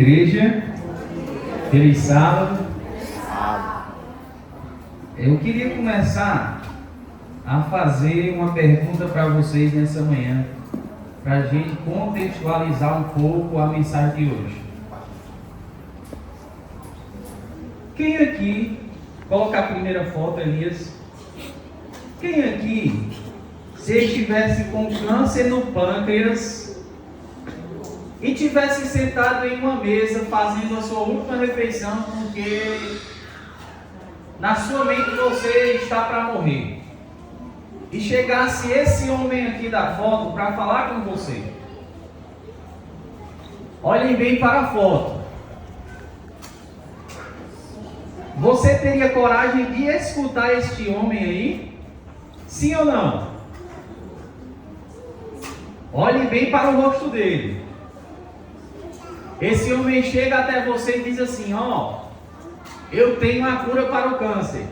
Igreja, feliz sábado. Eu queria começar a fazer uma pergunta para vocês nessa manhã, para a gente contextualizar um pouco a mensagem de hoje. Quem aqui, coloca a primeira foto, Elias. Quem aqui, se estivesse com câncer no pâncreas e tivesse sentado em uma mesa fazendo a sua última refeição, porque na sua mente você está para morrer, e chegasse esse homem aqui da foto para falar com você, olhem bem para a foto, você teria coragem de escutar este homem aí? Sim ou não? Olhem bem para o rosto dele. Esse homem chega até você e diz assim: ó, eu tenho a cura para o câncer.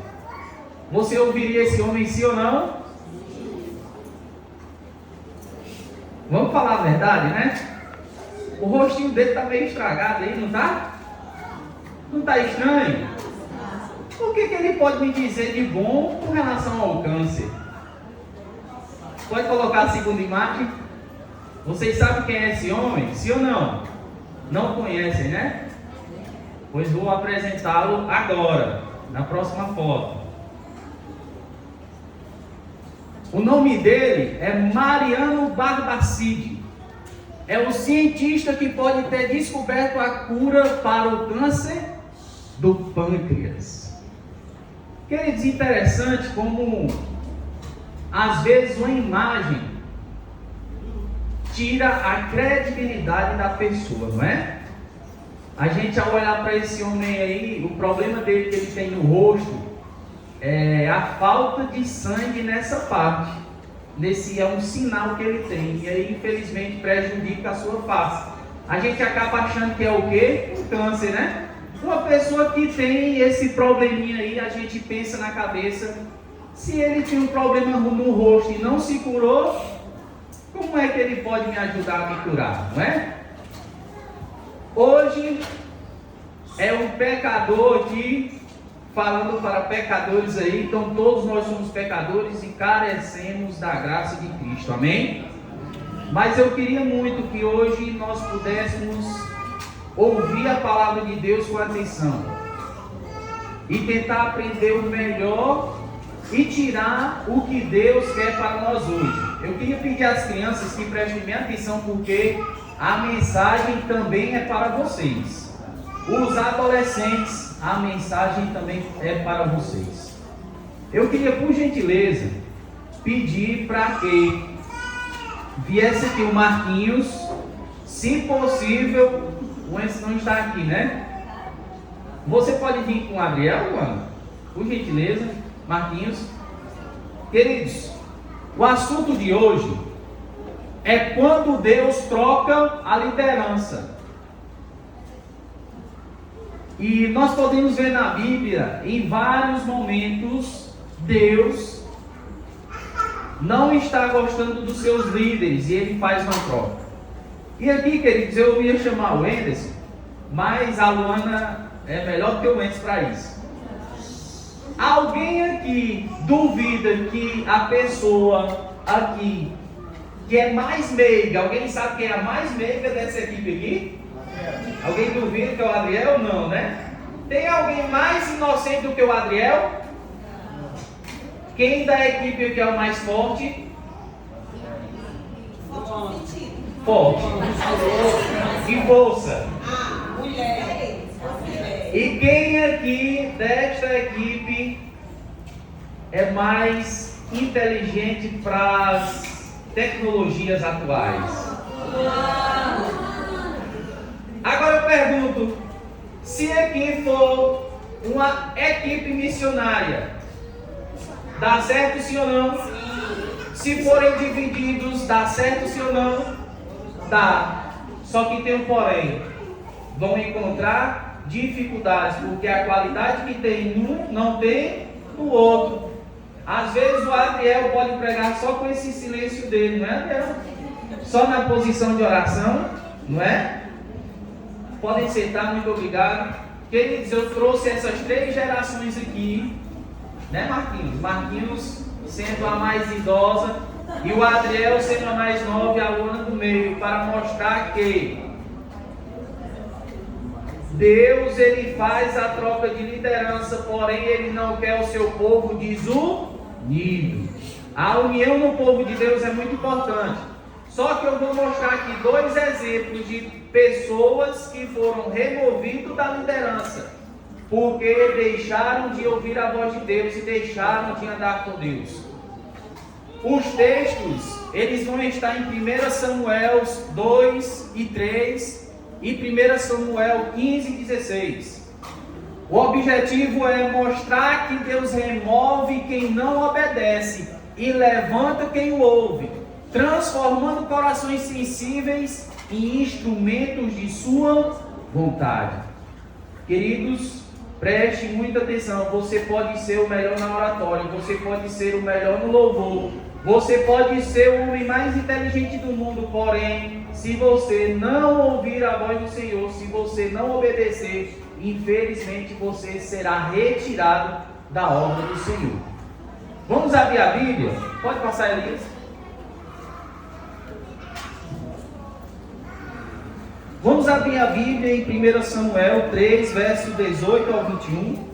Você ouviria esse homem, sim ou não? Vamos falar a verdade, né? O rostinho dele está meio estragado aí, não está? Não está estranho? O que ele pode me dizer de bom com relação ao câncer? Pode colocar a segunda imagem. Vocês sabem quem é esse homem? Sim ou não? Não conhecem, né? Pois vou apresentá-lo agora, na próxima foto. O nome dele é Mariano Barbacide. É o cientista que pode ter descoberto a cura para o câncer do pâncreas. Queridos, interessante como às vezes uma imagem tira a credibilidade da pessoa, não é? A gente, ao olhar para esse homem aí, o problema dele que ele tem no rosto é a falta de sangue nessa parte. Nesse é um sinal que ele tem, e aí infelizmente prejudica a sua face. A gente acaba achando que é o quê? Um câncer, né? Uma pessoa que tem esse probleminha aí, a gente pensa na cabeça, se ele tem um problema no rosto e não se curou, como é que ele pode me ajudar a me curar, não é? Hoje é um pecador aqui, falando para pecadores aí, então todos nós somos pecadores e carecemos da graça de Cristo, amém? Mas eu queria muito que hoje nós pudéssemos ouvir a palavra de Deus com atenção e tentar aprender o melhor e tirar o que Deus quer para nós hoje. Eu queria pedir às crianças que prestem bem atenção, porque a mensagem também é para vocês. Os adolescentes, a mensagem também é para vocês. Eu queria, por gentileza, pedir para que viesse aqui o Marquinhos, se possível. O Enzo não está aqui, né? Você pode vir com o Adriel, mano? Por gentileza, Marquinhos. Queridos, o assunto de hoje é quando Deus troca a liderança. E nós podemos ver na Bíblia, em vários momentos, Deus não está gostando dos seus líderes e Ele faz uma troca. E aqui, queridos, eu ia chamar o Anderson, mas a Luana é melhor que o Anderson para isso. Alguém aqui duvida que a pessoa aqui que é mais meiga, alguém sabe quem é a mais meiga dessa equipe aqui? Alguém duvida que é o Adriel? Não, né? Tem alguém mais inocente do que o Adriel? Quem da equipe aqui é o mais forte? Forte. E força. E quem aqui desta equipe é mais inteligente para as tecnologias atuais? Agora eu pergunto, se aqui for uma equipe missionária, dá certo sim ou não? Se forem divididos, dá certo sim ou não? Dá. Só que tem um porém. Vão encontrar dificuldades, porque a qualidade que tem num não tem no outro. Às vezes o Adriel pode pregar só com esse silêncio dele, não é, Adriel? Só na posição de oração, não é? Podem sentar, muito obrigado. Queridos, eu trouxe essas 3 gerações aqui, né, Marquinhos? Marquinhos sendo a mais idosa e o Adriel sendo a mais nova e a Luana do meio, para mostrar que Deus, ele faz a troca de liderança, porém ele não quer o seu povo desunido. A união no povo de Deus é muito importante. Só que eu vou mostrar aqui 2 exemplos de pessoas que foram removidas da liderança, porque deixaram de ouvir a voz de Deus e deixaram de andar com Deus. Os textos, eles vão estar em 1 Samuel 2 e 3 e 1 Samuel 15 e 16. O objetivo é mostrar que Deus remove quem não obedece e levanta quem o ouve, transformando corações sensíveis em instrumentos de sua vontade. Queridos, preste muita atenção. Você pode ser o melhor na oratória, você pode ser o melhor no louvor, você pode ser o homem mais inteligente do mundo, porém, se você não ouvir a voz do Senhor, se você não obedecer, infelizmente você será retirado da obra do Senhor. Vamos abrir a Bíblia? Pode passar, Elias. Vamos abrir a Bíblia em 1 Samuel 3, verso 18 ao 21.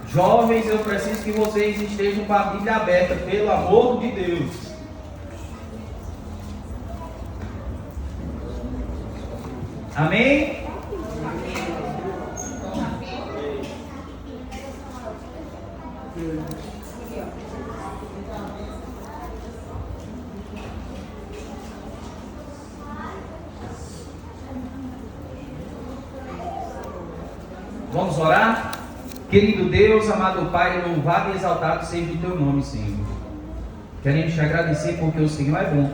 Jovens, eu preciso que vocês estejam com a Bíblia aberta, pelo amor de Deus. Amém? Vamos orar? Querido Deus, amado Pai, louvado e exaltado seja o teu nome, Senhor. Queremos te agradecer porque o Senhor é bom.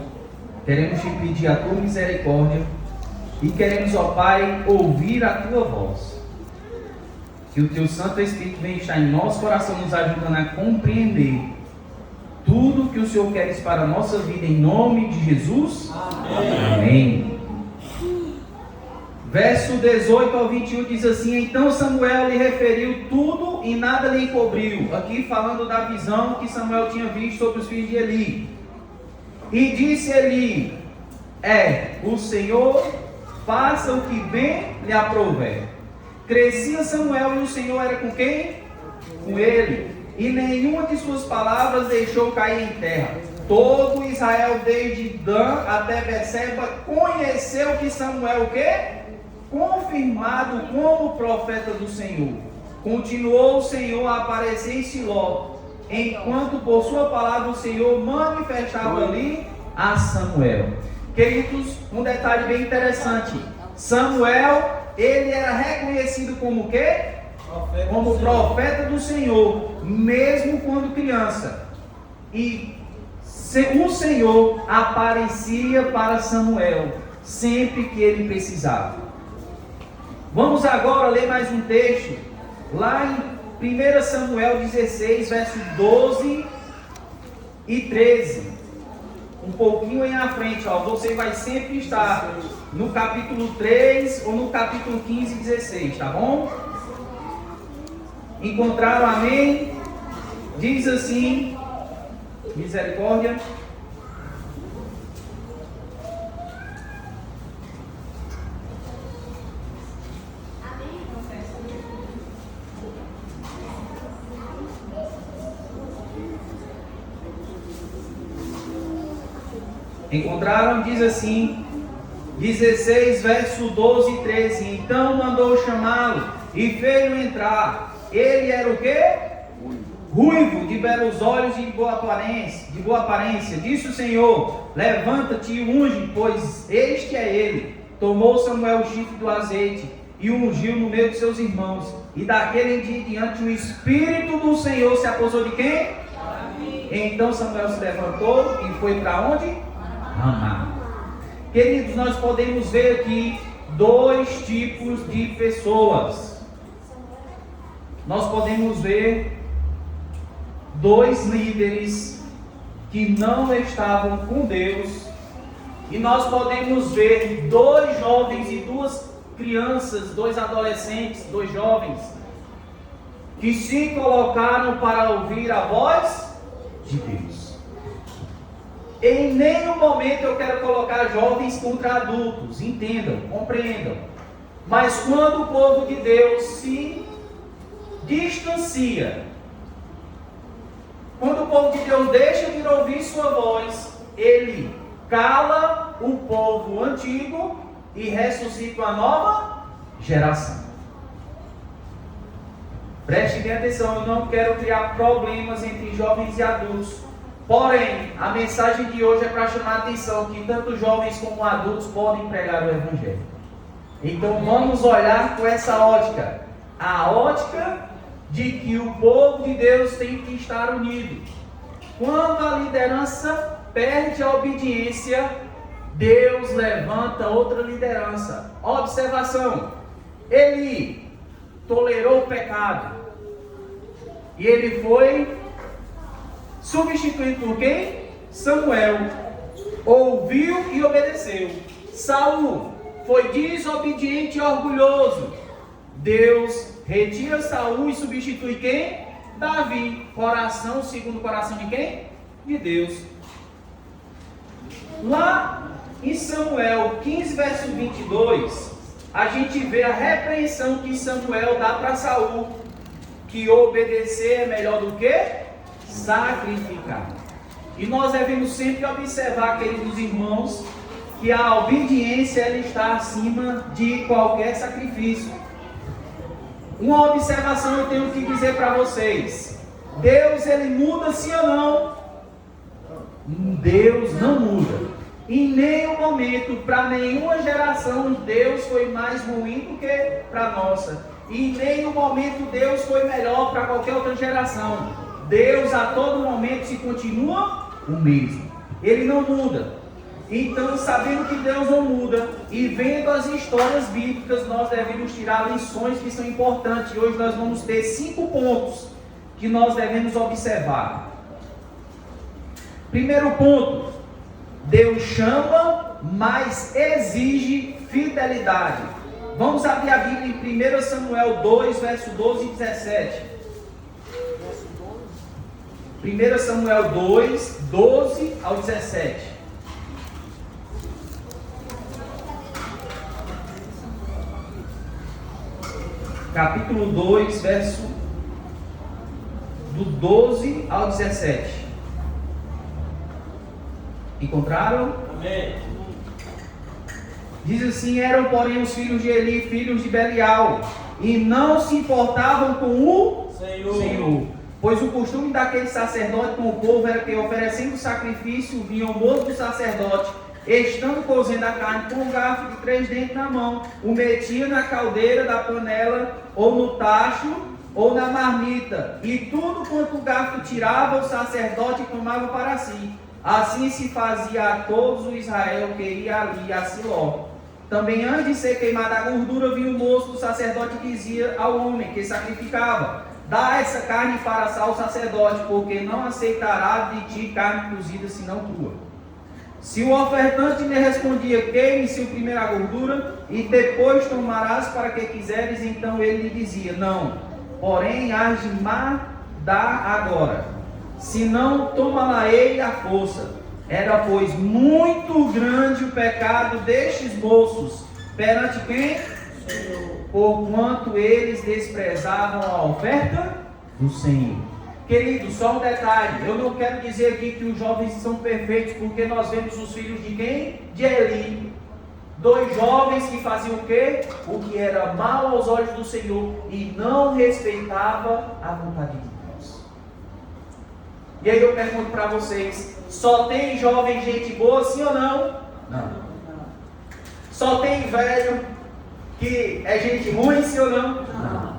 Queremos te pedir a tua misericórdia e queremos, ó Pai, ouvir a tua voz. Que o teu Santo Espírito venha estar em nosso coração, nos ajudando a compreender tudo que o Senhor quer para a nossa vida, em nome de Jesus. Amém. Amém. Verso 18 ao 21 diz assim: Então Samuel lhe referiu tudo e nada lhe encobriu. Aqui falando da visão que Samuel tinha visto sobre os filhos de Eli. E disse Eli: o Senhor, faça o que bem lhe aprouver. Crescia Samuel e o Senhor era com quem? Com ele. E nenhuma de suas palavras deixou cair em terra. Todo Israel, desde Dan até Beceba, conheceu que Samuel o quê? Confirmado como profeta do Senhor. Continuou o Senhor a aparecer em Siló, enquanto por sua palavra o Senhor manifestava ali a Samuel. Queridos, um detalhe bem interessante. Samuel, ele era reconhecido como o quê? Como profeta do Senhor, mesmo quando criança. E o Senhor aparecia para Samuel sempre que ele precisava. Vamos agora ler mais um texto, lá em 1 Samuel 16, versos 12 e 13. Um pouquinho aí na frente, ó. Você vai sempre estar no capítulo 3 ou no capítulo 15 e 16, tá bom? Encontraram? Amém? Diz assim: misericórdia. Encontraram? Diz assim, 16, verso 12 e 13. Então mandou chamá-lo e fez-o entrar. Ele era o quê? Ruivo, de belos olhos e de boa aparência. Disse o Senhor: levanta-te e unge, pois este é ele. Tomou Samuel o chifre do azeite e o ungiu no meio de seus irmãos. E daquele dia em diante o Espírito do Senhor se apossou de quem? Então Samuel se levantou e foi para onde? Ramá. Queridos, nós podemos ver aqui 2 tipos de pessoas. Nós podemos ver 2 líderes que não estavam com Deus. E nós podemos ver 2 jovens e 2 crianças, 2 adolescentes, 2 jovens, que se colocaram para ouvir a voz de Deus. Em nenhum momento eu quero colocar jovens contra adultos, entendam, compreendam. Mas quando o povo de Deus se distancia, quando o povo de Deus deixa de ouvir sua voz, ele cala o povo antigo e ressuscita uma nova geração. Preste bem atenção, eu não quero criar problemas entre jovens e adultos. Porém, a mensagem de hoje é para chamar a atenção que tanto jovens como adultos podem pregar o Evangelho. Então vamos olhar com essa ótica. A ótica de que o povo de Deus tem que estar unido. Quando a liderança perde a obediência, Deus levanta outra liderança. Observação: Eli tolerou o pecado e ele foi substituído por quem? Samuel. Ouviu e obedeceu. Saul foi desobediente e orgulhoso. Deus retira Saul e substitui quem? Davi. Coração segundo o coração de quem? De Deus. Lá em Samuel 15, verso 22, a gente vê a repreensão que Samuel dá para Saul, que obedecer é melhor do que sacrificar. E nós devemos sempre observar, queridos irmãos, que a obediência ela está acima de qualquer sacrifício. Uma observação eu tenho que dizer para vocês: Deus ele muda sim ou não? Deus não muda. Em nenhum momento, para nenhuma geração, Deus foi mais ruim do que para a nossa. E em nenhum momento Deus foi melhor para qualquer outra geração. Deus a todo momento se continua o mesmo. Ele não muda. Então, sabendo que Deus não muda e vendo as histórias bíblicas, nós devemos tirar lições que são importantes. E hoje nós vamos ter 5 pontos que nós devemos observar. Primeiro ponto: Deus chama, mas exige fidelidade. Vamos abrir a Bíblia em 1 Samuel 2, verso 12 e 17. 1 Samuel 2, 12 ao 17. Capítulo 2, verso do 12 ao 17. Encontraram? Amém. Diz assim: eram porém os filhos de Eli, filhos de Belial, e não se importavam com o Senhor. Pois o costume daquele sacerdote com o povo era que, oferecendo sacrifício, vinha o moço do sacerdote, estando cozendo a carne com um garfo de 3 dentes na mão, o metia na caldeira da panela, ou no tacho, ou na marmita, e tudo quanto o garfo tirava, o sacerdote tomava para si. Assim se fazia a todos o Israel que ia ali a Siló. Também antes de ser queimada a gordura, vinha o moço do sacerdote e dizia ao homem que sacrificava: dá essa carne para assar o sacerdote, porque não aceitará de ti carne cozida senão tua. Se o ofertante lhe respondia: queime-se primeiro a gordura, e depois tomarás para que quiseres, então ele lhe dizia: não, porém hás de dar agora, senão toma-la-ei à força. Era, pois, muito grande o pecado destes moços perante quem? Senhor. Porquanto eles desprezavam a oferta do Senhor. Querido, só um detalhe: eu não quero dizer aqui que os jovens são perfeitos, porque nós vemos os filhos de quem? De Eli. 2 jovens que faziam o quê? O que era mal aos olhos do Senhor e não respeitava a vontade de Deus. E aí eu pergunto para vocês: só tem jovem gente boa, sim ou não? Não. Só tem velho que é gente ruim, sim ou não? Não.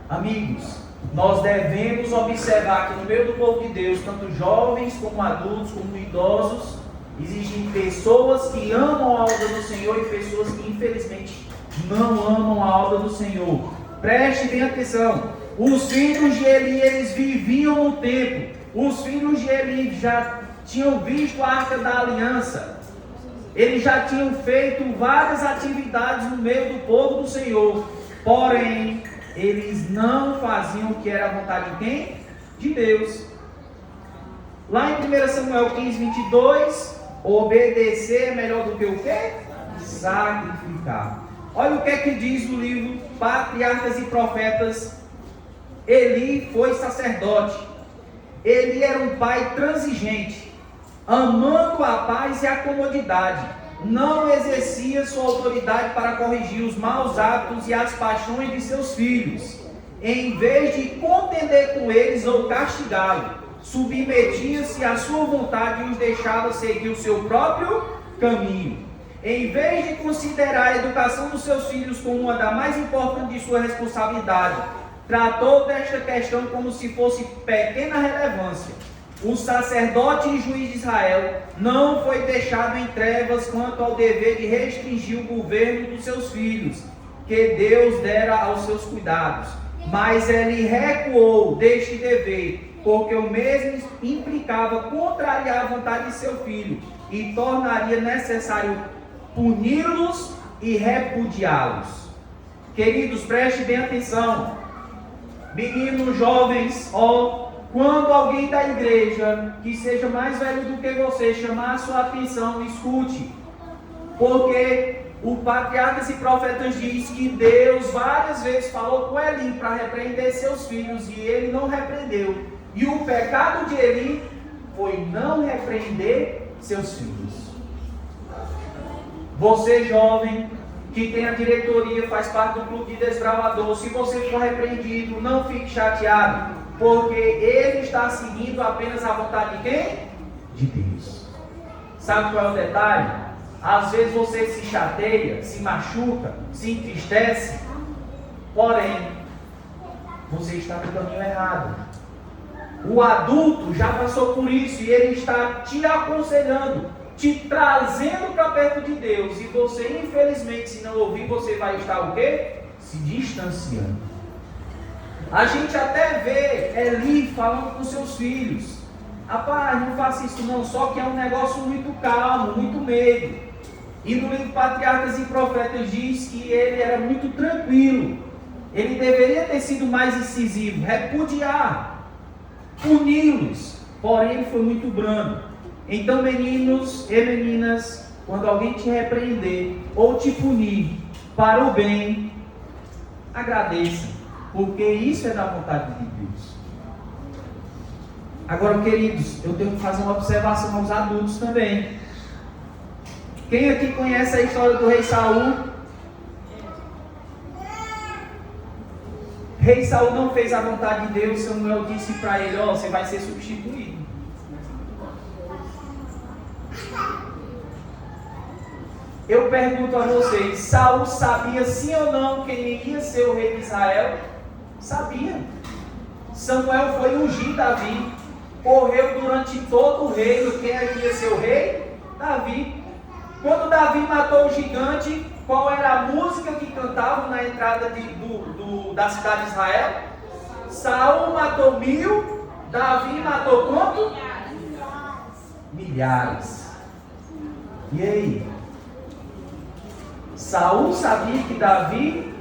Amigos, nós devemos observar que no meio do povo de Deus, tanto jovens como adultos, como idosos, existem pessoas que amam a obra do Senhor e pessoas que infelizmente não amam a obra do Senhor. Preste bem atenção: os filhos de Eli, eles viviam no templo. Os filhos de Eli já tinham visto a Arca da Aliança, eles já tinham feito várias atividades no meio do povo do Senhor, porém, eles não faziam o que era a vontade de quem? De Deus. Lá em 1 Samuel 15, 22, obedecer é melhor do que o quê? Sacrificar. Olha o que é que diz o livro Patriarcas e Profetas. Eli foi sacerdote. Eli era um pai transigente, amando a paz e a comodidade. Não exercia sua autoridade para corrigir os maus hábitos e as paixões de seus filhos. Em vez de contender com eles ou castigá-los, submetia-se à sua vontade e os deixava seguir o seu próprio caminho. Em vez de considerar a educação dos seus filhos como uma das mais importantes de sua responsabilidade, tratou desta questão como se fosse pequena relevância. O sacerdote e juiz de Israel não foi deixado em trevas quanto ao dever de restringir o governo dos seus filhos, que Deus dera aos seus cuidados. Mas ele recuou deste dever, porque o mesmo implicava contrariar a vontade de seu filho e tornaria necessário puni-los e repudiá-los. Queridos, preste bem atenção. Meninos, jovens, quando alguém da igreja que seja mais velho do que você chamar a sua atenção, escute, porque o Patriarcas e Profetas diz que Deus várias vezes falou com Eli para repreender seus filhos e ele não repreendeu. E o pecado de Eli foi não repreender seus filhos. Você, jovem, que tem a diretoria, faz parte do clube de desbravador, se você for repreendido, não fique chateado, porque ele está seguindo apenas a vontade de quem? De Deus. Sabe qual é o detalhe? Às vezes você se chateia, se machuca, se entristece, porém, você está no caminho errado. O adulto já passou por isso e ele está te aconselhando, te trazendo para perto de Deus. E você, infelizmente, se não ouvir, você vai estar o quê? Se distanciando. A gente até vê Eli falando com seus filhos: rapaz, não faça isso não, só que é um negócio muito calmo, muito medo. E no livro Patriarcas e Profetas diz que ele era muito tranquilo. Ele deveria ter sido mais incisivo, repudiar, puni-los, porém ele foi muito brando. Então, meninos e meninas, quando alguém te repreender ou te punir para o bem, agradeça, porque isso é da vontade de Deus. Agora, queridos, eu tenho que fazer uma observação aos adultos também. Quem aqui conhece a história do rei Saul? Rei Saul não fez a vontade de Deus. Samuel disse para ele: você vai ser substituído. Eu pergunto a vocês: Saul sabia sim ou não quem ia ser o rei de Israel? Sabia. Samuel foi ungir Davi, correu durante todo o reino. Quem ia ser o rei? Davi. Quando Davi matou o gigante, qual era a música que cantavam na entrada da cidade de Israel? Saul matou 1000, Davi matou quanto? Milhares. E aí? Saul sabia que Davi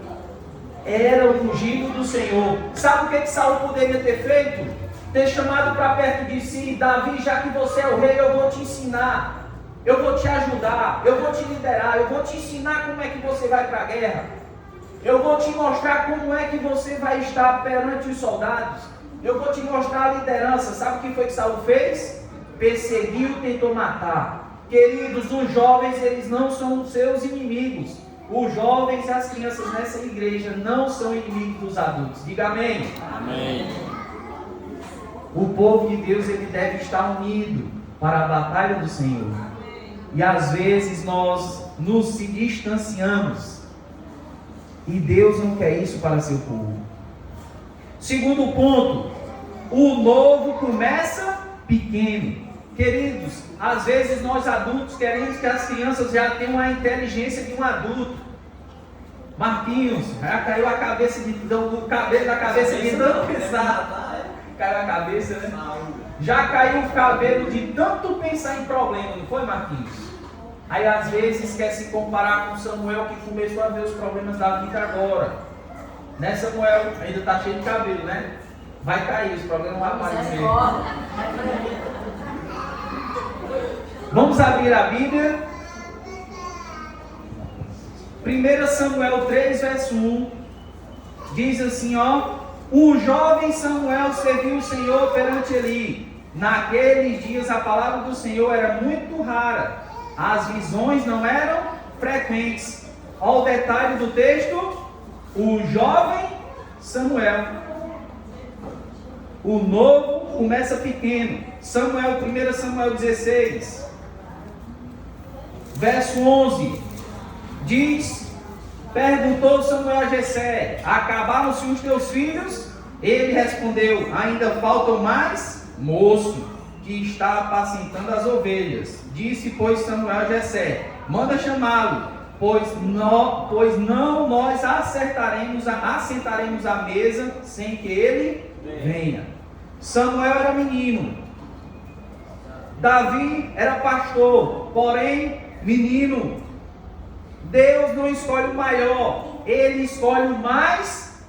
era o ungido do Senhor. Sabe o que Saul poderia ter feito? Ter chamado para perto de si: Davi, já que você é o rei, eu vou te ensinar. Eu vou te ajudar, eu vou te liderar, eu vou te ensinar como é que você vai para a guerra. Eu vou te mostrar como é que você vai estar perante os soldados. Eu vou te mostrar a liderança. Sabe o que foi que Saul fez? Perseguiu, tentou matar. Queridos, os jovens, eles não são os seus inimigos. Os jovens e as crianças nessa igreja não são inimigos dos adultos. Diga amém. Amém. O povo de Deus, ele deve estar unido para a batalha do Senhor. E às vezes nós nos se distanciamos. E Deus não quer isso para seu povo. Segundo ponto, o novo começa pequeno. Queridos, às vezes nós adultos queremos que as crianças já tenham a inteligência de um adulto. Marquinhos, já caiu a cabeça o cabelo da cabeça de tanto pensar. Caiu a cabeça, né? Já caiu o cabelo de tanto pensar em problema, não foi, Marquinhos? Aí às vezes quer se comparar com Samuel, que começou a ver os problemas da vida agora. Né, Samuel? Ainda está cheio de cabelo, né? Vai cair, os problemas vão aparecer. Vamos abrir a Bíblia. 1 Samuel 3, verso 1. Diz assim, ó. O jovem Samuel serviu o Senhor perante Eli. Naqueles dias a palavra do Senhor era muito rara. As visões não eram frequentes. Olha o detalhe do texto. O jovem Samuel. O novo começa pequeno. 1 Samuel 16. Verso 11. Diz... Perguntou Samuel a Jessé: acabaram-se os teus filhos? Ele respondeu: ainda faltam mais moço, que está apacentando as ovelhas. Disse, pois, Samuel a Jessé: manda chamá-lo, pois não nós assentaremos à mesa sem que ele venha. Samuel era menino, Davi era pastor, porém menino. Deus não escolhe o maior, Ele escolhe o mais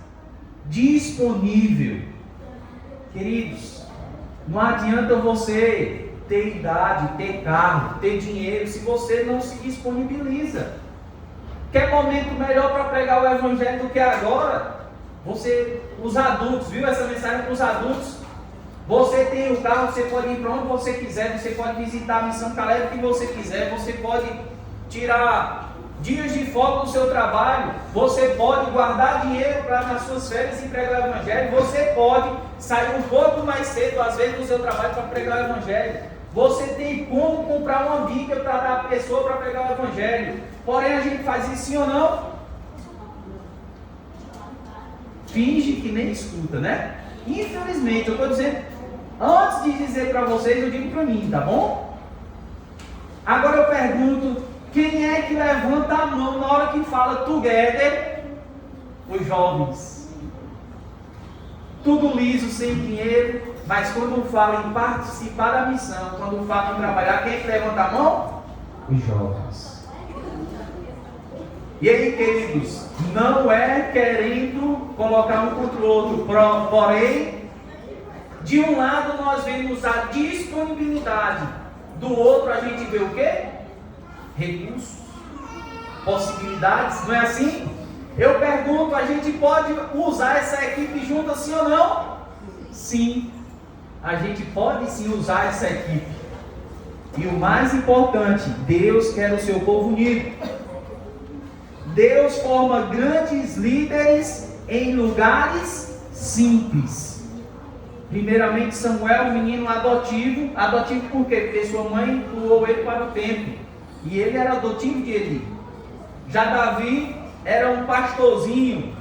disponível. Queridos, não adianta você ter idade, ter carro, ter dinheiro, se você não se disponibiliza. Quer momento melhor para pregar o Evangelho do que agora? Os adultos, viu essa mensagem para os adultos? Você tem o carro, você pode ir para onde você quiser, você pode visitar a Missão Caleb que você quiser, você pode tirar dias de folga do seu trabalho, você pode guardar dinheiro para nas suas férias e pregar o Evangelho, você pode sair um pouco mais cedo, às vezes, do seu trabalho para pregar o Evangelho, você tem como comprar uma Bíblia para dar a pessoa para pregar o Evangelho, porém a gente faz isso sim ou não? Finge que nem escuta, né? Infelizmente, eu estou dizendo, antes de dizer para vocês, eu digo para mim, tá bom? Agora eu pergunto, quem é que levanta a mão na hora que fala together? Os jovens. Tudo liso, sem dinheiro, mas quando fala em participar da missão, quando fala em trabalhar, quem é que levanta a mão? Os jovens. E aí, queridos, não é querendo colocar um contra o outro, porém, de um lado nós vemos a disponibilidade, do outro a gente vê o quê? Recursos, possibilidades, não é assim? Eu pergunto, a gente pode usar essa equipe junto assim ou não? Sim, a gente pode sim usar essa equipe. E o mais importante, Deus quer o seu povo unido. Deus forma grandes líderes em lugares simples. Primeiramente Samuel, um menino adotivo. Adotivo por quê? Porque sua mãe doou ele para o templo. E ele era adotivo de Eli. Já Davi era um pastorzinho.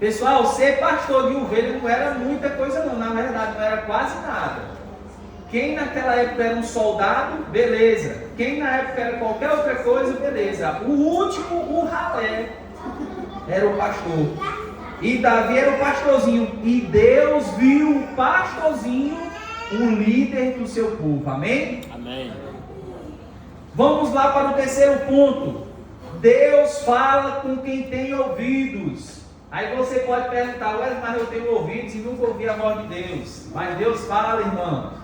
Pessoal, ser pastor de ovelha não era muita coisa não. Na verdade, não era quase nada. Quem naquela época era um soldado, beleza. Quem na época era qualquer outra coisa, beleza. O último, o ralé, era o pastor. E Davi era o pastorzinho. E Deus viu o pastorzinho, o líder do seu povo. Amém? Amém. Vamos lá para o terceiro ponto. Deus fala com quem tem ouvidos. Aí você pode perguntar, mas eu tenho ouvidos e nunca ouvi a voz de Deus. Mas Deus fala, irmão.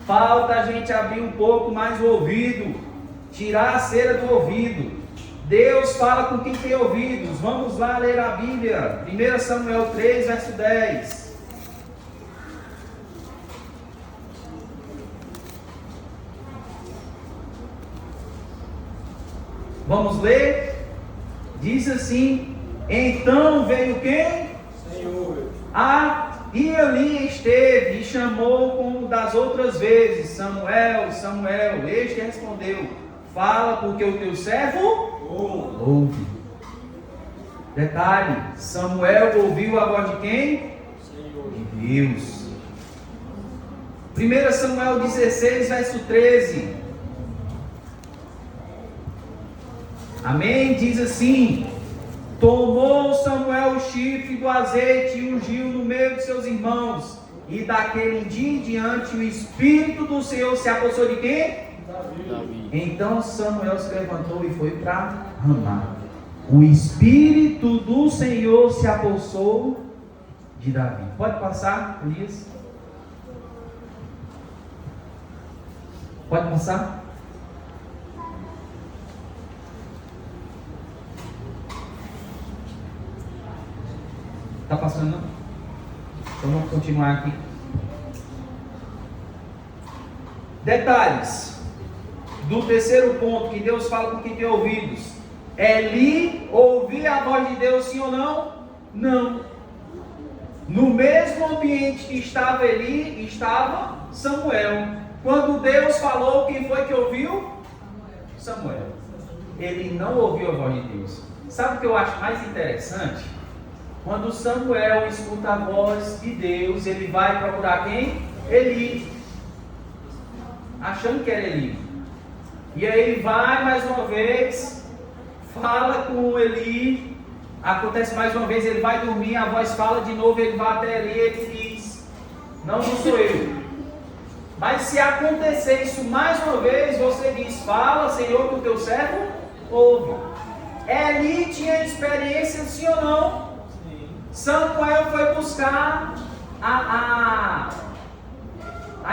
Falta a gente abrir um pouco mais o ouvido, tirar a cera do ouvido. Deus fala com quem tem ouvidos. Vamos lá ler a Bíblia. 1 Samuel 3, verso 10. Vamos ler? Diz assim: então veio quem? Senhor. E Eli esteve e chamou como das outras vezes: Samuel, Samuel. Este respondeu: fala, porque o teu servo ouve. Detalhe: Samuel ouviu a voz de quem? Senhor. De Deus. 1 Samuel 16, verso 13. Amém? Diz assim: tomou Samuel o chifre do azeite e ungiu no meio de seus irmãos, E daquele dia em diante o Espírito do Senhor se apossou de quem? Davi. Então Samuel se levantou e foi para Ramá. O Espírito do Senhor se apossou de Davi. Pode passar, Elias? Pode passar? Está passando não? Então vamos continuar aqui. Detalhes do terceiro ponto, que Deus fala com quem tem ouvidos. Eli ouvia a voz de Deus, sim ou não? Não. No mesmo ambiente que estava Eli, estava Samuel. Quando Deus falou, quem foi que ouviu? Samuel. Ele não ouviu a voz de Deus. Sabe o que eu acho mais interessante? Quando Samuel escuta a voz de Deus, ele vai procurar quem? Eli. Achando que era Eli. E aí ele vai mais uma vez, fala com Eli. Acontece mais uma vez, ele vai dormir, a voz fala de novo, ele vai até Eli e ele diz: não sou eu. Mas se acontecer isso mais uma vez, você diz: fala, Senhor, que o teu servo ouve. Eli tinha experiência, sim ou não? Samuel foi buscar a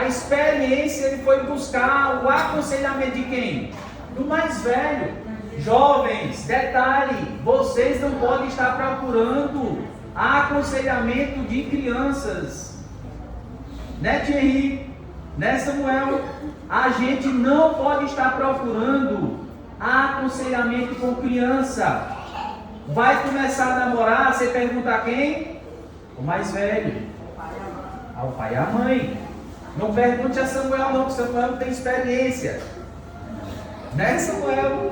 experiência, ele foi buscar o aconselhamento de quem? Do mais velho. Jovens, detalhe, vocês não podem estar procurando aconselhamento de crianças. Né, Thierry? Né, Samuel? A gente não pode estar procurando aconselhamento com criança. Vai começar a namorar, você pergunta a quem? O mais velho. Ao pai e à mãe. Não pergunte a Samuel não, porque Samuel não tem experiência. Né, Samuel?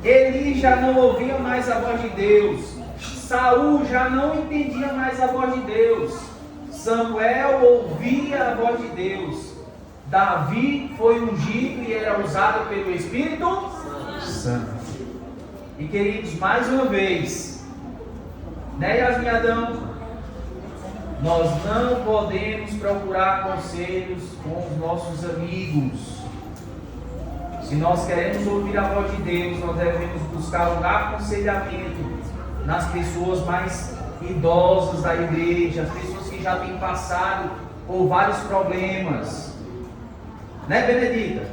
Eli já não ouvia mais a voz de Deus. Saul já não entendia mais a voz de Deus. Samuel ouvia a voz de Deus. Davi foi ungido e era usado pelo Espírito Santo. E queridos, mais uma vez, né, Yasmin Adão? Nós não podemos procurar conselhos com os nossos amigos. Se nós queremos ouvir a voz de Deus, nós devemos buscar um aconselhamento nas pessoas mais idosas da igreja, as pessoas que já têm passado por vários problemas. Né, Benedita?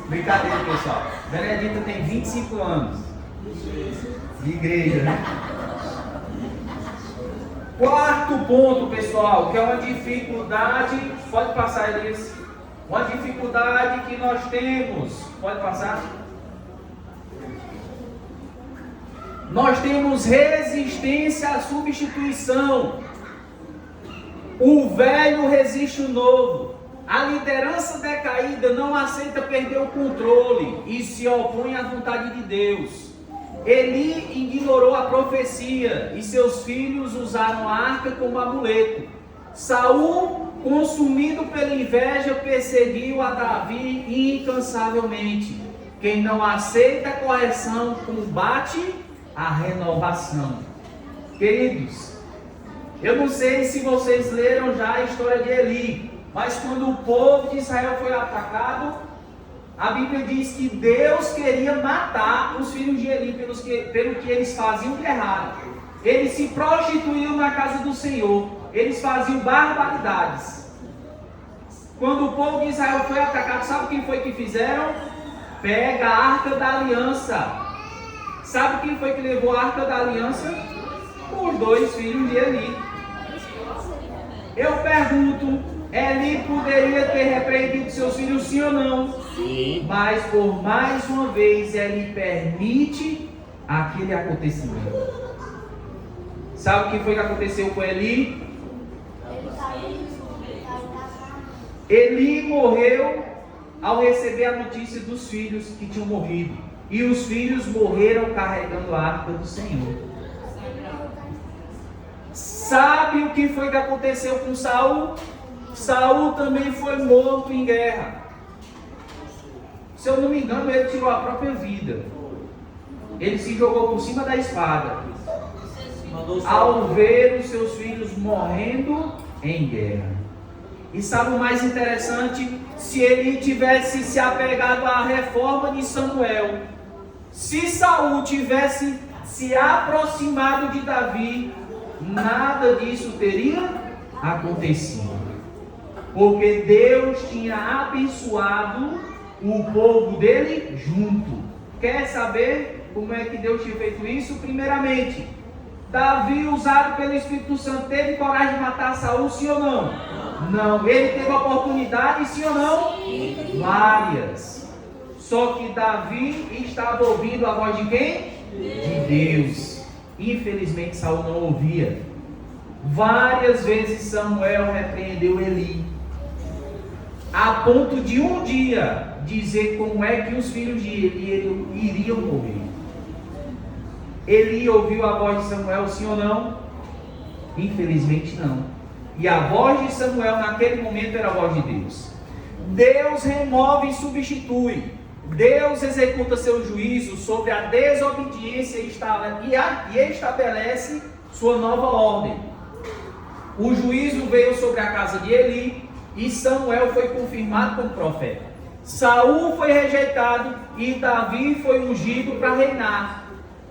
Brincadeira, pessoal. Benedita tem 25 anos de igreja, né? Quarto ponto, pessoal, que é uma dificuldade. Pode passar, Elias. Uma dificuldade que nós temos. Pode passar? Nós temos resistência à substituição. O velho resiste o novo. A liderança decaída não aceita perder o controle e se opõe à vontade de Deus. Eli ignorou a profecia e seus filhos usaram a arca como amuleto. Saul, consumido pela inveja, perseguiu a Davi incansavelmente. Quem não aceita a correção combate a renovação. Queridos, eu não sei se vocês leram já a história de Eli, mas quando o povo de Israel foi atacado, a Bíblia diz que Deus queria matar os filhos de Eli pelo que eles faziam de errado. Eles se prostituíam na casa do Senhor, eles faziam barbaridades. Quando o povo de Israel foi atacado, sabe quem foi que fizeram? Pega a arca da aliança. Sabe quem foi que levou a arca da aliança? Os dois filhos de Eli. Eu pergunto, Eli poderia ter repreendido seus filhos, sim ou não? Sim. Mas por mais uma vez Eli permite aquele acontecimento. Sabe o que foi que aconteceu com Eli? Eli morreu ao receber a notícia dos filhos que tinham morrido. E os filhos morreram carregando a arca do Senhor. Sabe o que foi que aconteceu com Saul? Saul também foi morto em guerra. Se eu não me engano, ele tirou a própria vida. Ele se jogou por cima da espada. ao ver os seus filhos morrendo em guerra. E sabe o mais interessante? Se ele tivesse se apegado à reforma de Samuel, se Saul tivesse se aproximado de Davi, nada disso teria acontecido. Porque Deus tinha abençoado o povo dele junto. Quer saber como é que Deus tinha feito isso? Primeiramente, Davi, usado pelo Espírito Santo, teve coragem de matar Saul, sim ou não? Não. Ele teve oportunidade, sim ou não? Várias. Só que Davi estava ouvindo a voz de quem? De Deus. Infelizmente Saul não ouvia. Várias vezes Samuel repreendeu Eli, a ponto de um dia dizer como é que os filhos de Eli iriam morrer. Eli ouviu a voz de Samuel, sim ou não? Infelizmente não. E a voz de Samuel naquele momento era a voz de Deus. Deus remove e substitui. Deus executa seu juízo sobre a desobediência e estabelece sua nova ordem. O juízo veio sobre a casa de Eli e Samuel foi confirmado como profeta. Saul foi rejeitado e Davi foi ungido para reinar.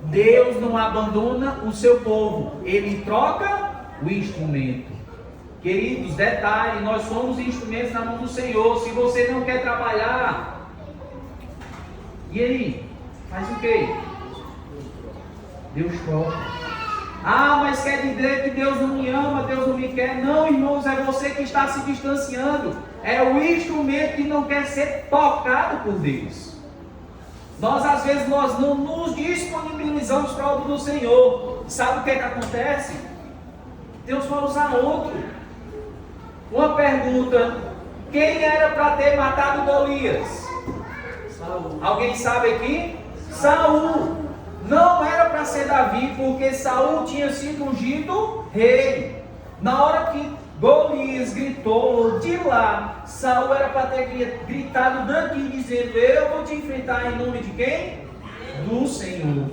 Deus não abandona o seu povo, ele troca o instrumento. Queridos, detalhe, nós somos instrumentos na mão do Senhor. Se você não quer trabalhar, e aí? Faz o quê? Deus troca. Ah, mas quer dizer que Deus não me ama, Deus não me quer. Não, irmãos, é você que está se distanciando. É o instrumento que não quer ser tocado por Deus. Nós, às vezes, nós não nos disponibilizamos para a obra do Senhor. Sabe o que é que acontece? Deus vai usar outro. Uma pergunta: quem era para ter matado Golias? Saul. Alguém sabe aqui? Saul. Não era para ser Davi, porque Saul tinha sido ungido rei. Na hora que Golias gritou de lá, Saul era para ter gritado daqui, dizendo: eu vou te enfrentar em nome de quem? Do Senhor.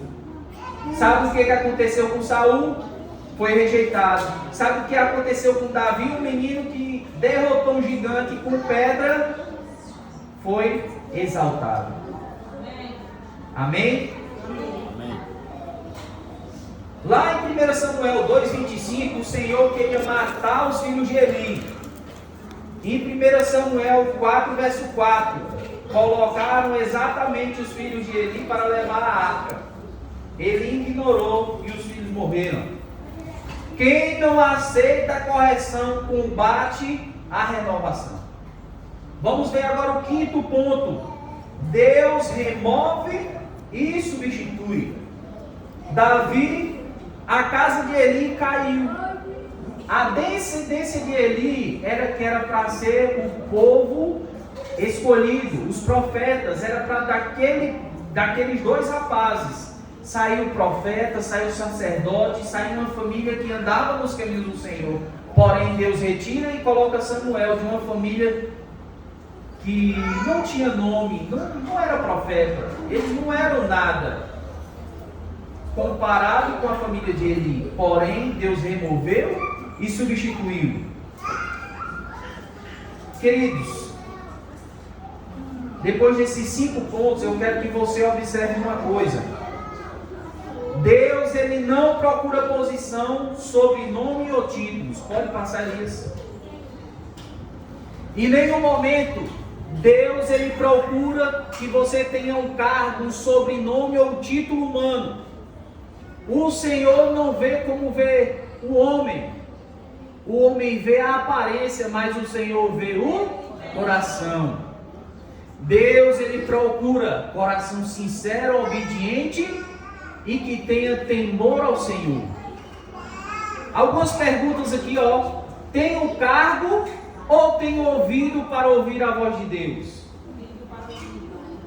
Sabe o que aconteceu com Saul? Foi rejeitado. Sabe o que aconteceu com Davi? Um menino que derrotou um gigante com pedra, foi exaltado. Amém? Lá em 1 Samuel 2,25, o Senhor queria matar os filhos de Eli. Em 1 Samuel 4, verso 4, colocaram exatamente os filhos de Eli para levar a arca. Ele ignorou e os filhos morreram. Quem não aceita a correção combate a renovação. Vamos ver agora o quinto ponto. Deus remove e substitui. Davi, a casa de Eli caiu. A descendência de Eli era que era para ser o povo escolhido, os profetas, era para daqueles dois rapazes. Saiu o profeta, saiu o sacerdote, saiu uma família que andava nos caminhos do Senhor. Porém, Deus retira e coloca Samuel de uma família que não tinha nome, não era profeta, eles não eram nada comparado com a família de Eli. Porém, Deus removeu e substituiu. Queridos, depois desses 5 pontos, eu quero que você observe uma coisa. Deus, ele não procura posição, sobrenome ou títulos. Pode passar isso. Em nenhum momento Deus, ele procura que você tenha um cargo, um sobrenome ou um título humano. O Senhor não vê como vê o homem. O homem vê a aparência, mas o Senhor vê o coração. Deus, ele procura coração sincero, obediente e que tenha temor ao Senhor. Algumas perguntas aqui, ó. Tem um cargo ou tem ouvido para ouvir a voz de Deus?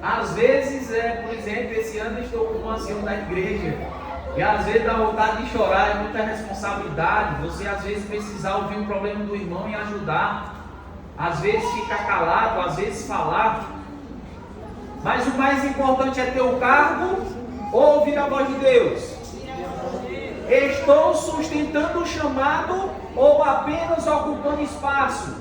Às vezes, por exemplo, esse ano eu estou como ancião da igreja. E às vezes dá vontade de chorar, é muita responsabilidade. Você às vezes precisar ouvir um problema do irmão e ajudar. Às vezes ficar calado, às vezes falar. Mas o mais importante é ter o cargo ou ouvir a voz de Deus? Estou sustentando o chamado ou apenas ocupando espaço?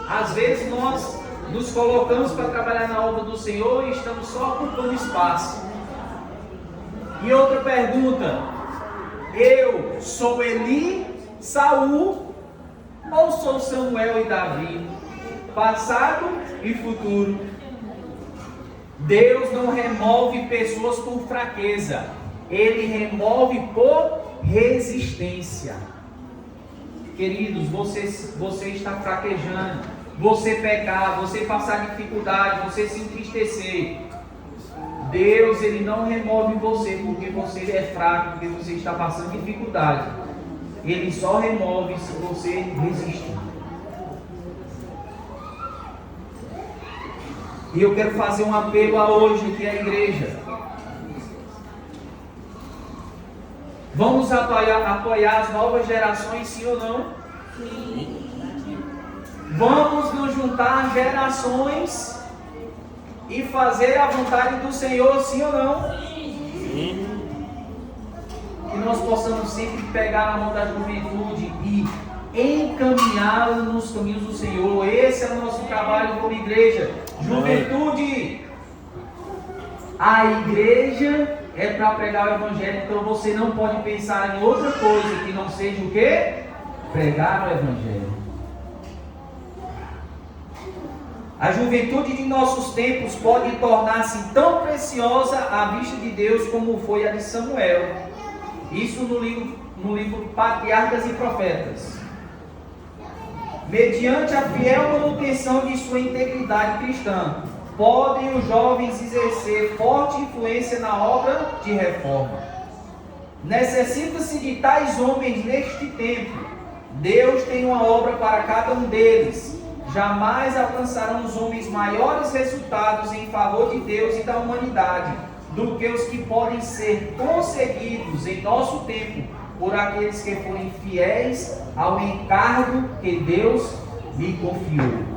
Às vezes nós nos colocamos para trabalhar na obra do Senhor e estamos só ocupando espaço. E outra pergunta: eu sou Eli, Saul, ou sou Samuel e Davi? Passado e futuro. Deus não remove pessoas por fraqueza, Ele remove por resistência. Queridos, você está fraquejando, você pecar, você passar dificuldade, você se entristecer. Deus, Ele não remove você porque você é fraco, porque você está passando dificuldade. Ele só remove se você resistir. E eu quero fazer um apelo a hoje aqui à igreja. Vamos apoiar as novas gerações, sim ou não? Sim. Vamos nos juntar gerações e fazer a vontade do Senhor, sim ou não? Sim. Que nós possamos sempre pegar na mão da juventude e encaminhá-la nos caminhos do Senhor. Esse é o nosso trabalho como igreja. Juventude, a igreja é para pregar o Evangelho, então você não pode pensar em outra coisa que não seja o quê? Pregar o Evangelho. A juventude de nossos tempos pode tornar-se tão preciosa à vista de Deus como foi a de Samuel. Isso no livro Patriarcas e Profetas. Mediante a fiel manutenção de sua integridade cristã, podem os jovens exercer forte influência na obra de reforma. Necessita-se de tais homens neste tempo. Deus tem uma obra para cada um deles. Jamais alcançarão os homens maiores resultados em favor de Deus e da humanidade do que os que podem ser conseguidos em nosso tempo por aqueles que forem fiéis ao encargo que Deus lhe confiou.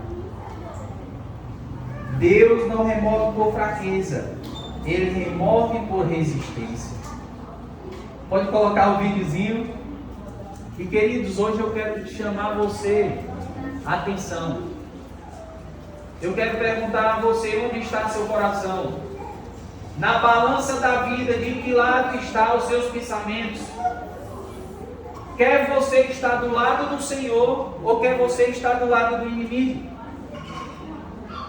Deus não remove por fraqueza, Ele remove por resistência. Pode colocar o videozinho. E queridos, hoje eu quero chamar você a atenção. Eu quero perguntar a você: onde está seu coração? Na balança da vida, de que lado estão os seus pensamentos? Quer você estar do lado do Senhor ou quer você estar do lado do inimigo?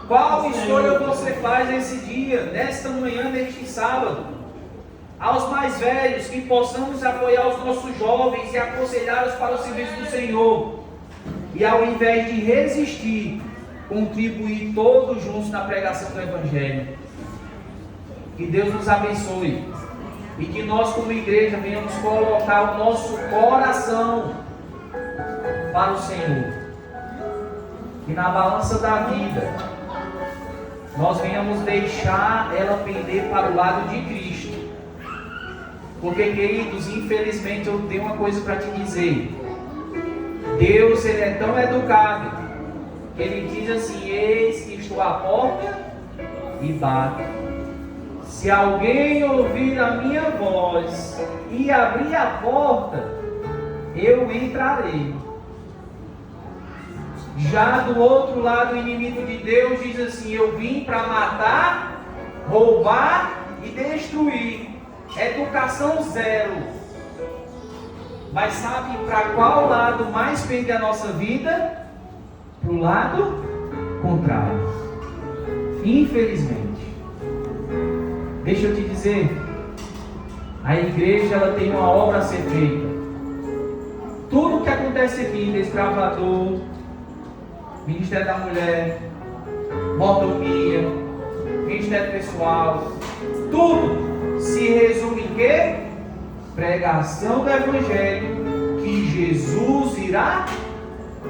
Qual escolha você faz nesse dia, nesta manhã, neste sábado? Aos mais velhos, que possamos apoiar os nossos jovens e aconselhá-los para o serviço do Senhor. E ao invés de resistir, contribuir todos juntos na pregação do Evangelho. Que Deus nos abençoe. E que nós como igreja venhamos colocar o nosso coração para o Senhor. E na balança da vida, nós venhamos deixar ela pender para o lado de Cristo. Porque, queridos, infelizmente eu tenho uma coisa para te dizer. Deus, Ele é tão educado, que Ele diz assim: eis que estou à porta e bato. Se alguém ouvir a minha voz e abrir a porta, eu entrarei. Já do outro lado, o inimigo de Deus diz assim: eu vim para matar, roubar e destruir. Educação zero. Mas sabe para qual lado mais pende a nossa vida? Para o lado contrário. Infelizmente. Deixa eu te dizer, a igreja ela tem uma obra a ser feita. Tudo que acontece aqui, desbravador, Ministério da Mulher, mordomia, Ministério Pessoal, tudo se resume em quê? Pregação do Evangelho, que Jesus irá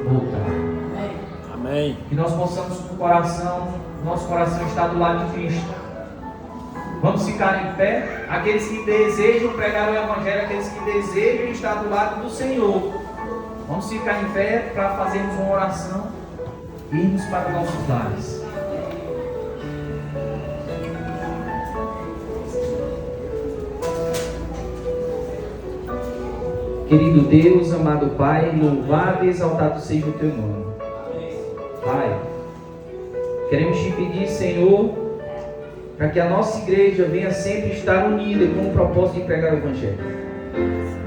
voltar. Amém. Que nós possamos com o coração, nosso coração está do lado de Cristo. Vamos ficar em pé. Aqueles que desejam pregar o Evangelho, aqueles que desejam estar do lado do Senhor, vamos ficar em pé para fazermos uma oração e irmos para os nossos lares. Querido Deus, amado Pai, louvado e exaltado seja o Teu nome. Pai, queremos Te pedir, Senhor, para que a nossa igreja venha sempre estar unida com o propósito de pregar o Evangelho.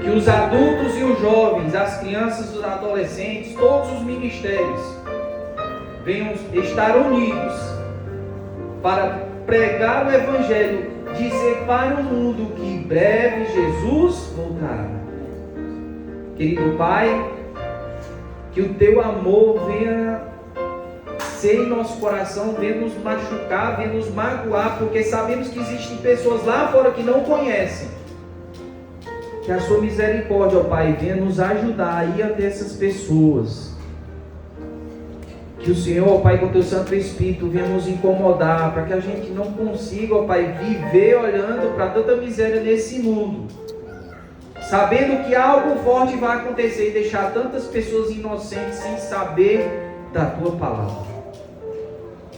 Que os adultos e os jovens, as crianças, os adolescentes, todos os ministérios venham estar unidos para pregar o Evangelho, dizer para o mundo que em breve Jesus voltará. Querido Pai, que o Teu amor venha ser em nosso coração, venha nos machucar, venha nos magoar, porque sabemos que existem pessoas lá fora que não conhecem. Que a Sua misericórdia, ó Pai, venha nos ajudar a ir até essas pessoas. Que o Senhor, ó Pai, com o Teu Santo Espírito venha nos incomodar, para que a gente não consiga, ó Pai, viver olhando para tanta miséria nesse mundo, sabendo que algo forte vai acontecer e deixar tantas pessoas inocentes sem saber da Tua palavra.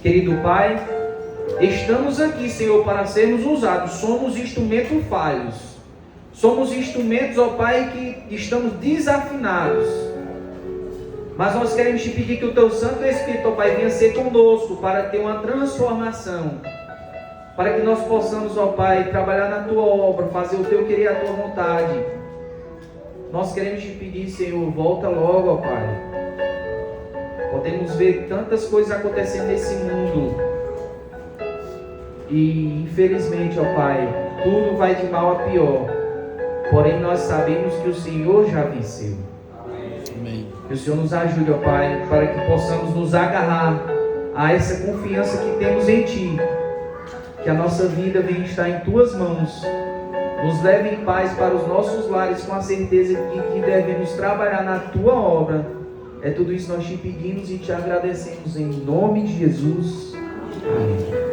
Querido Pai, estamos aqui, Senhor, para sermos usados. Somos instrumentos falhos. Somos instrumentos, ó Pai, que estamos desafinados. Mas nós queremos Te pedir que o Teu Santo Espírito, ó Pai, venha ser conosco para ter uma transformação. Para que nós possamos, ó Pai, trabalhar na Tua obra, fazer o Teu querer, a Tua vontade. Nós queremos Te pedir, Senhor, volta logo, ó Pai. Podemos ver tantas coisas acontecendo nesse mundo. E infelizmente, ó Pai, tudo vai de mal a pior. Porém, nós sabemos que o Senhor já venceu. Amém. Que o Senhor nos ajude, ó Pai, para que possamos nos agarrar a essa confiança que temos em Ti. Que a nossa vida venha estar em Tuas mãos. Nos leve em paz para os nossos lares, com a certeza de que devemos trabalhar na Tua obra. É tudo isso nós Te pedimos e Te agradecemos em nome de Jesus. Amém.